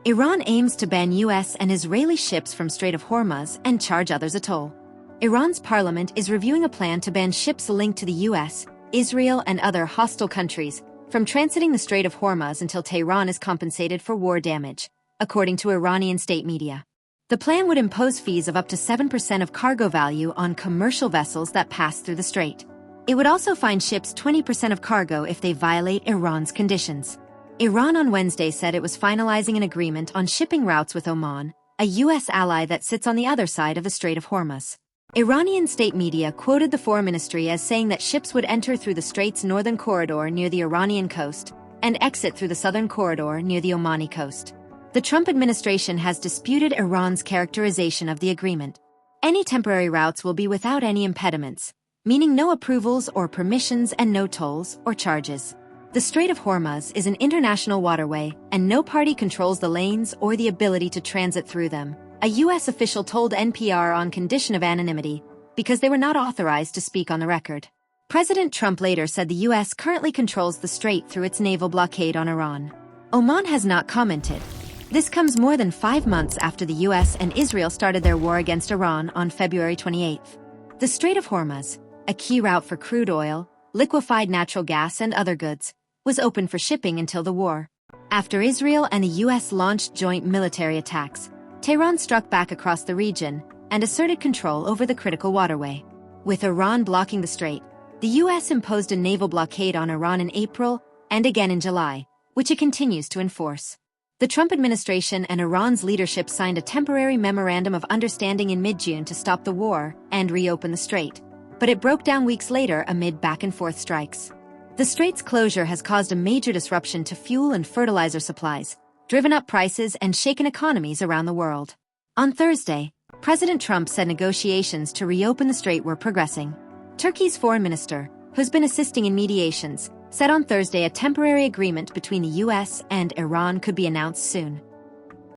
Iran aims to ban U.S. and Israeli ships from Strait of Hormuz and charge others a toll. Iran's parliament is reviewing a plan to ban ships linked to the U.S., Israel, and other hostile countries from transiting the Strait of Hormuz until Tehran is compensated for war damage, according to Iranian state media. The plan would impose fees of up to 7% of cargo value on commercial vessels that pass through the strait. It would also fine ships 20% of cargo if they violate Iran's conditions. Iran on Wednesday said it was finalizing an agreement on shipping routes with Oman, a U.S. ally that sits on the other side of the Strait of Hormuz. Iranian state media quoted the foreign ministry as saying that ships would enter through the strait's northern corridor near the Iranian coast and exit through the southern corridor near the Omani coast. The Trump administration has disputed Iran's characterization of the agreement. Any temporary routes will be without any impediments, meaning no approvals or permissions and no tolls or charges. The Strait of Hormuz is an international waterway, and no party controls the lanes or the ability to transit through them, a U.S. official told NPR on condition of anonymity, because they were not authorized to speak on the record. President Trump later said the U.S. currently controls the strait through its naval blockade on Iran. Oman has not commented. This comes more than 5 months after the U.S. and Israel started their war against Iran on February 28. The Strait of Hormuz, a key route for crude oil, liquefied natural gas and other goods, was open for shipping until the war. After Israel and the U.S. launched joint military attacks, Tehran struck back across the region and asserted control over the critical waterway. With Iran blocking the strait, the U.S. imposed a naval blockade on Iran in April and again in July, which it continues to enforce. The Trump administration and Iran's leadership signed a temporary memorandum of understanding in mid-June to stop the war and reopen the strait, but it broke down weeks later amid back-and-forth strikes. The strait's closure has caused a major disruption to fuel and fertilizer supplies, driven up prices and shaken economies around the world. On Thursday, President Trump said negotiations to reopen the strait were progressing. Turkey's foreign minister, who's been assisting in mediations, said on Thursday a temporary agreement between the U.S. and Iran could be announced soon.